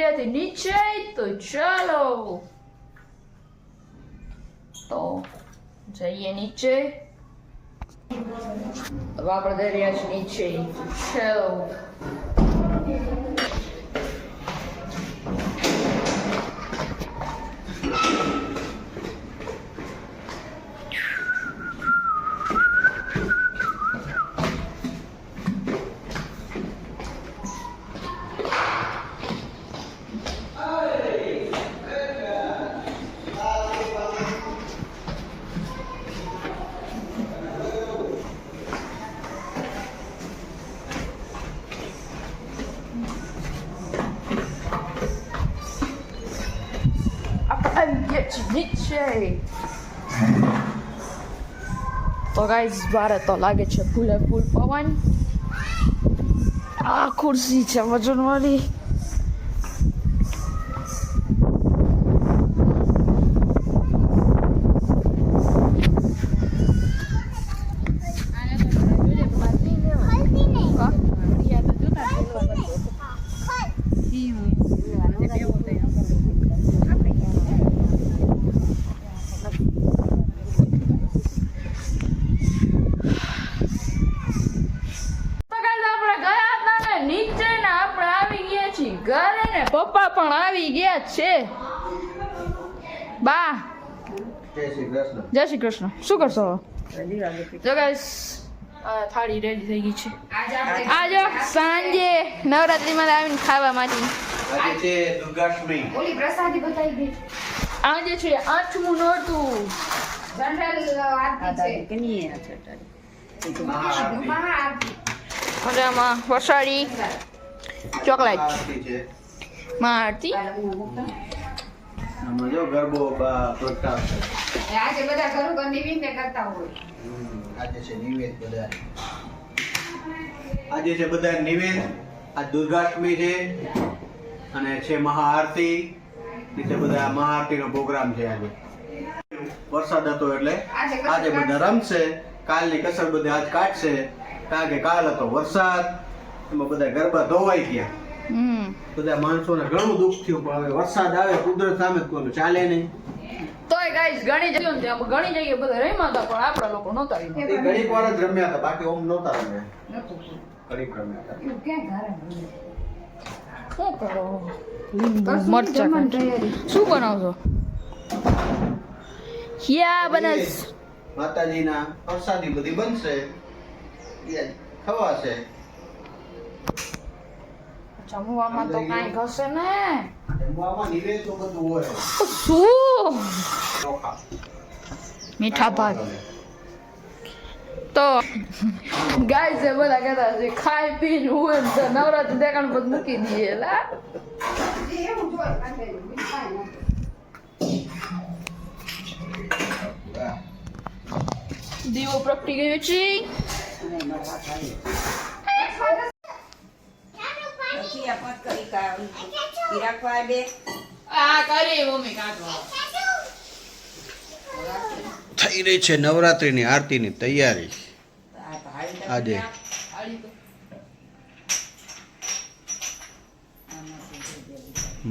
એરિયાથી નીચે. તો ચાલો તો જઈએ નીચે. હવે આપણે જઈ રહ્યા છીએ નીચે. ચાલો નીચે. તો ગાઈસ બારે તો લાગે છે ફૂલે ફૂલ પવન. આ ખુરશી છે વજનવાળી. ઘરે ને પપ્પા પણ આવી ગયા છે. બા જય શ્રી કૃષ્ણ. શું કરશો? જો ગાઈસ થાળી રેડી થઈ ગઈ છે. આજો સાંજે નવરાત્રીમાં આવીને ખાવા માટે. આજે છે દુર્ગાષ્ટમી. ઓલી પ્રસાદી બતાવી ગઈ. આજે છે 8મું નોરતું. જનરલ આરતી છે. કેની છે મહાઆરતી. અને આમાં વસાડી ચોકલેટ મહાઆરતી. આમાં જો ગરબો પ્રગટાવ છે. આજે બધા ઘરો નિવેદ કરતા હોય. આજે છે નિવેદ બધા. આજે છે બધા નિવેદ. આ દુર્ગાષ્ટમી છે અને છે મહાઆરતી. એટલે બધા મહાઆરતીનો પ્રોગ્રામ છે આજે. વરસાદ હતો એટલે આજે બધા રમશે. કાલની કસર બધા આજ કાઢશે. કારણ કે કાલ હતો વરસાદ. એમાં બધા ગરબા ધોવાઈ ગયા. બધા માણસોને ઘણું દુઃખ થયું. પણ હવે વરસાદ આવે કુદરત સામે કોઈ ચાલે નહીં. તોય ગાઈસ ઘણી જગ્યાએ બધા રમ્યા હતા પણ આપણા લોકો નહોતા રમ્યા. ઘડીક વાર જ રમ્યા હતા. બાકી ઓમ નહોતા રમ્યા. ઘડીક રમ્યા હતા. શું કરો? મરચા શું બનાવશો? હિયા બનસ માતાજીના પ્રસાદી બધી બનશે. ખવાશે. જમવામાં તો કાંઈ ઘસે ને. જમવામાં નિવેદ તો બધું હોય. શું? ચોખા મીઠા ભાત. તો ગાઈસ એ બધા કહેતા છે ખાઈ પીને હોય તો નવરાત્રી દેખાણ બધું મૂકી દઈએ. લા દીવો પ્રગટી ગયો છે. થઈ રહી છે નવરાત્રીની આરતીની તૈયારી. આજે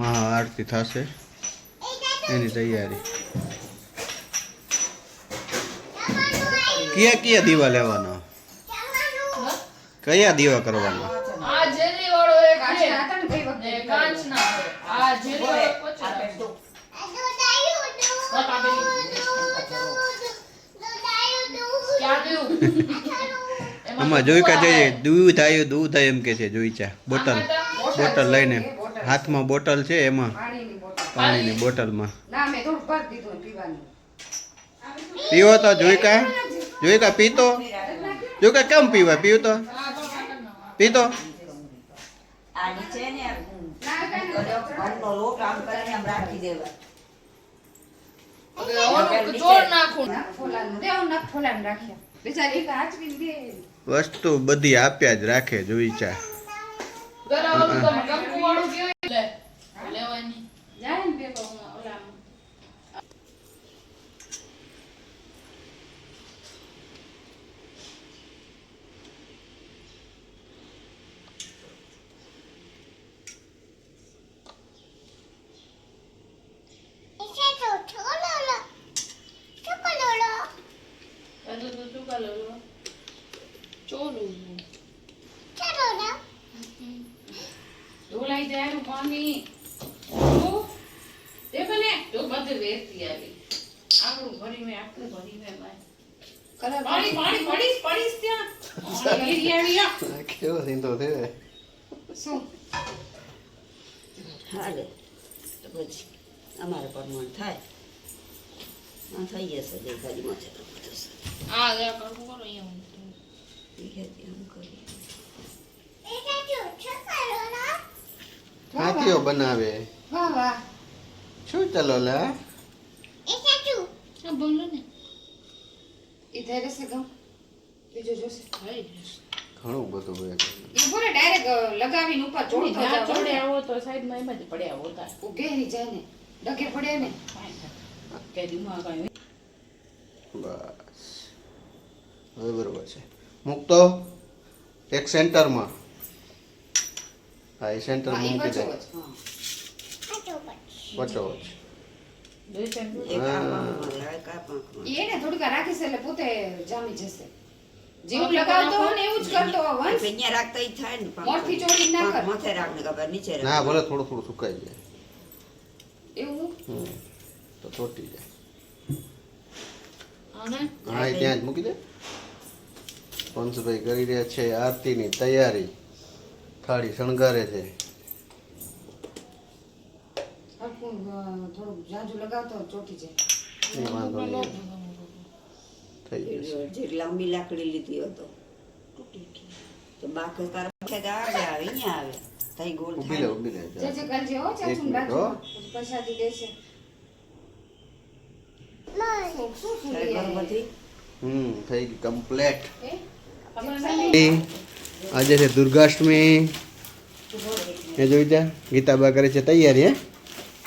મહાઆરતી થશે એની તૈયારી. કયા કયા દીવા લેવાના? કયા દીવા કરવાના? આ જેલી વાળો એક છે કાંચના. આ જેલી વાળો આમાં જોઈકા જઈએ દૂધ આવ્યું એમ કે છે. જોઈચા બોટલ લઈને હાથમાં બોટલ છે. એમાં પાણીની બોટલમાં પીવો તો જોઈકા પીતો. જોઈકા કેમ પીવા? પીતો વસ્તુ બધી આપ્યા જ રાખે. જોઈચા ચોલું ઢોલાઈ જાય પાણી દેખ ને તો બધે વેચતી આવી આપણું ભરી મે આપણે ભરી મે પાણી પાણી પડીશ ત્યાં એરિયા કેવો સિંધો થે શું હાલે તો પછી અમારે પરમાણ થાય ના થઈ જશે દેખાડી માથે તો થશે આ દે કરવું કરો અહીંયા એમ કરીએ હાથીઓ બનાવે વાહ વાહ શું ચાલો લા હા બોલો ને ઇધર से गम બીજો જોશે હાઈ ઘણું બધું હોય એ બોલે ડાયરેક્ટ લગાવીને ઉપર ચોડતો જાવ ચોડે આવો તો સાઈડમાં એમ જ પડ્યા હોતા ઉઘેરી જાય ને ડગે પડે ને કે દિમાગ કઈ બસ હવે બરોબર છે મૂકતો એક સેન્ટરમાં હા એ સેન્ટરમાં મૂકી દે વચોવચ એક આમાં એક આમાં એને થોડીક રાખીશ એટલે પોતે જામી જશે જેવું લગાવતો હોય ને એવું જ કરતો હોય વંશ અહીંયા રાખતા ઈ થાય ને મોરથી ચોડી ના કર માથે રાખને ખબર નીચે રાખ ના ભલે થોડું થોડું સુકાઈ જાય એવું તો ચોટી જાય આને હા એ ત્યાં જ મૂકી દે પંચભાઈ કરી રહ્યા છે આરતીની તૈયારી થાળી શણગારે છે હરકું થોડું જાજુ લગાવતો ચોટી જાય એ વાંધો નહીં થઈ જશે જે લાંબી લાકડી લીધી હતો તો બાકી તારા પાસે આવે અહીંયા આવે તઈ ગોળ ઊભી લે ઊભી લે જે જે કરજે હો એક ચાચું મિનિટ, બાજુ હો. પ્રસાદી દેશે શું થાય ગણપતિ થઈ ગઈ કમ્પ્લેટ એ આજે છે દુર્ગાષ્ટમી એ જોઈ જા ગીતાબા કરે છે તૈયારી હે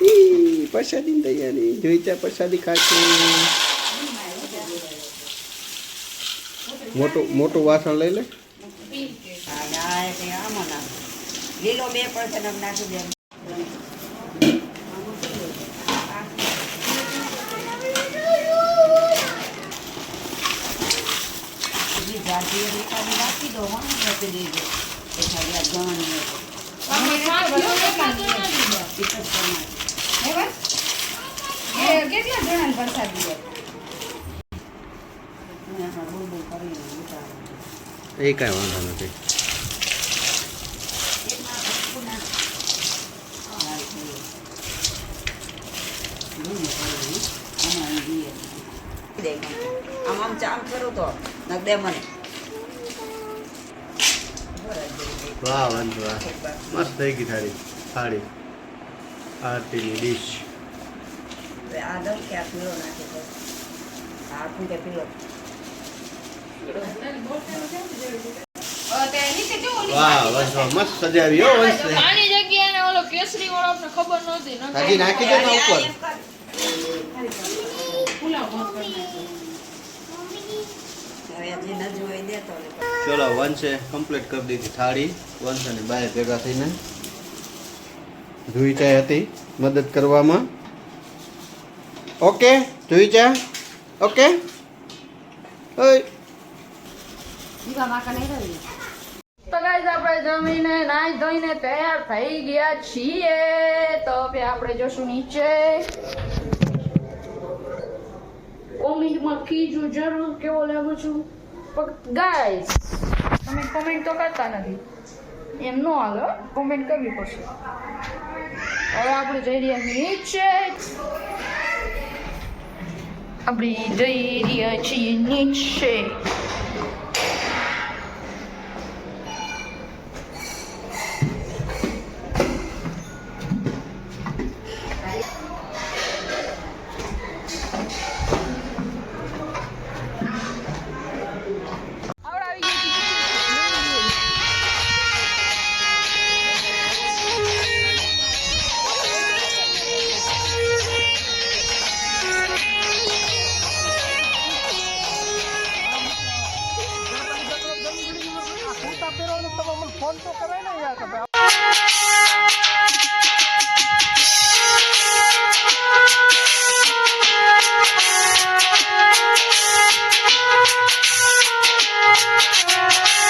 ઈ પ્રસાદીની તૈયારી જોઈ જા પ્રસાદી ખાશે મોટું વાસણ લઈ લે આ એટલે આમાં નાખ લીલો 2% નાખી દે જાતી એકાદી રાખી દો વાંધો નથી દેજો એખાદી આ ગણી કેટલા જણાને પ્રસાદી દે બોલ બોલ કરીને ઉતારો એ કાંઈ વાંધો નથી આમ ચામ કરું તો નક દે મને વાહ વાંધો વાહ મસ્ત થઈ ગઈ થાળી આરતીની ડીશ આ દમ કે આ પીળો નાખે તો આખું કે પીળો વાહ બસ વાહ, મસ્ત સજાવી હો વંશ આની જગ્યાએ ને ઓલો કેસરી વાળો આપણે ખબર નહોતી ન હજી નાખી દે ને ઉપર હવે હજી ન જોઈ દે તો ચલો વંશે કમ્પ્લીટ કરી દીધી થાળી વંશ અને બાય ભેગા થઈને ધુઈચાઈ હતી મદદ કરવામાં ઓકે ધુઈચા ઓકે ઓય દીવા માકા નહીં રહી તો ગાઈસ આપણે જમીને નાઈ ધોઈને તૈયાર થઈ ગયા છીએ તો હવે આપણે જોશું નીચે કોમેન્ટમાં કીજો જરૂર કેવો લાગુ છું પણ ગાઈસ તમે કોમેન્ટ તો કરતા નથી એમ નો હાલો કોમેન્ટ કરવી પડશે હવે આપણે જઈ રહ્યા છીએ નીચે આપણે જઈ રહ્યા છીએ નીચે ફોન તો કરાય ને યાર Thank you.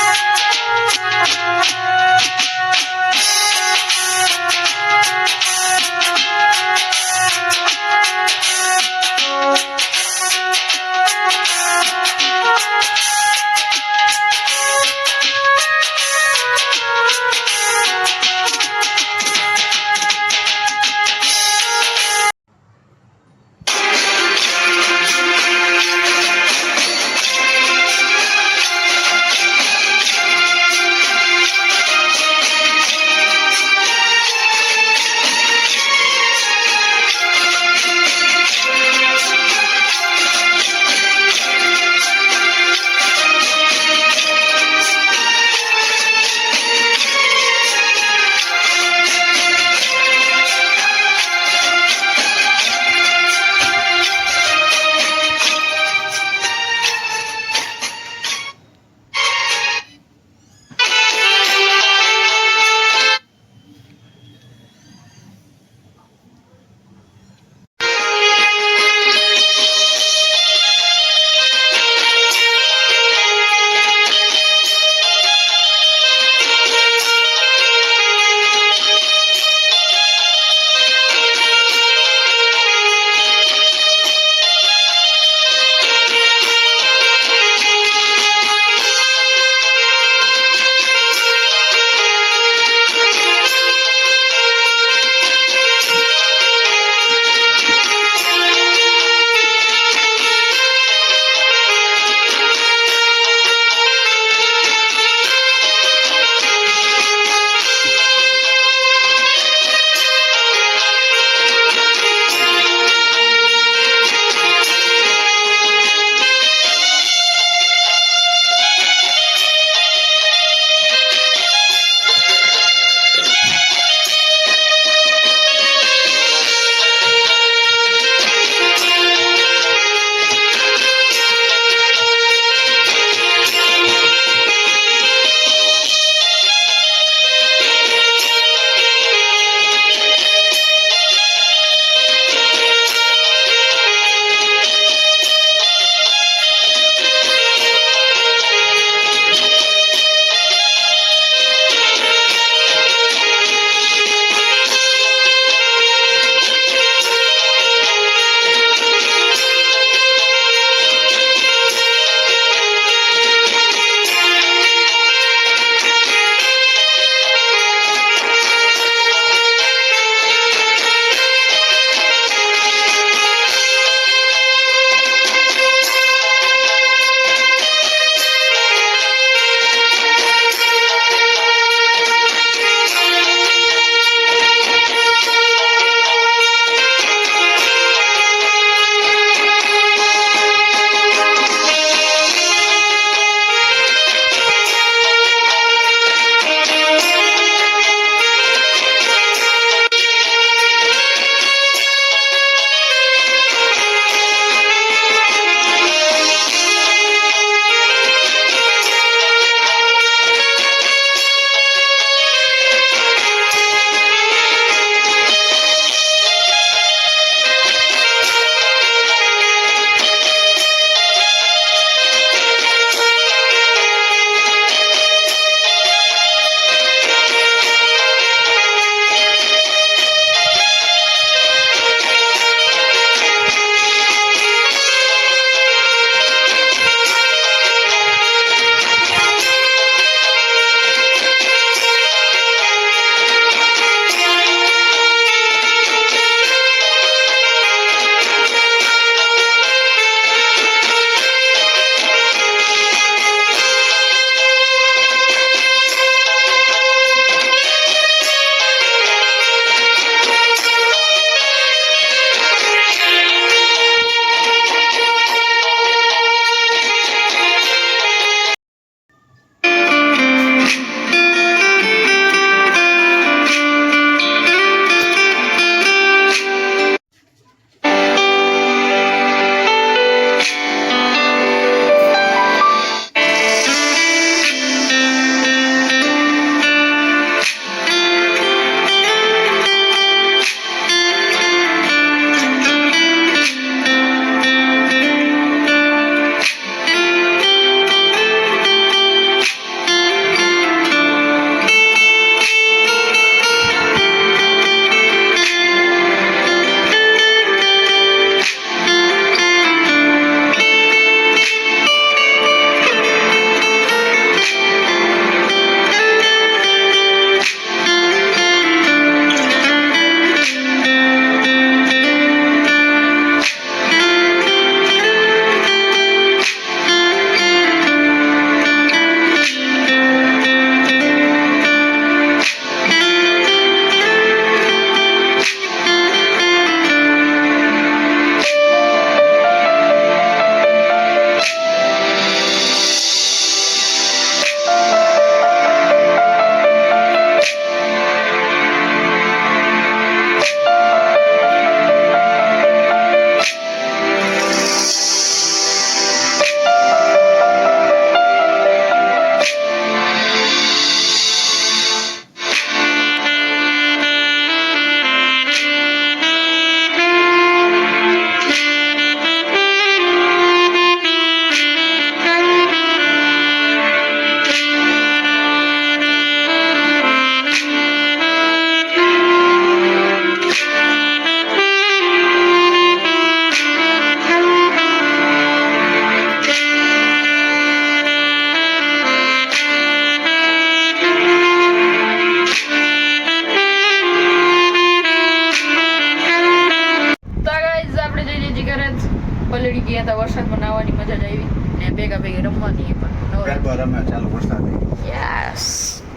યસ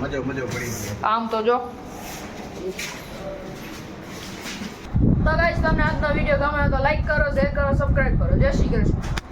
મજો પડી ગયો. આમ તો જો તો ગાઈસ તમને આજનો વિડીયો ગમે તો લાઈક કરો, શેર કરો, સબસ્ક્રાઇબ કરો. જય શ્રી કૃષ્ણ.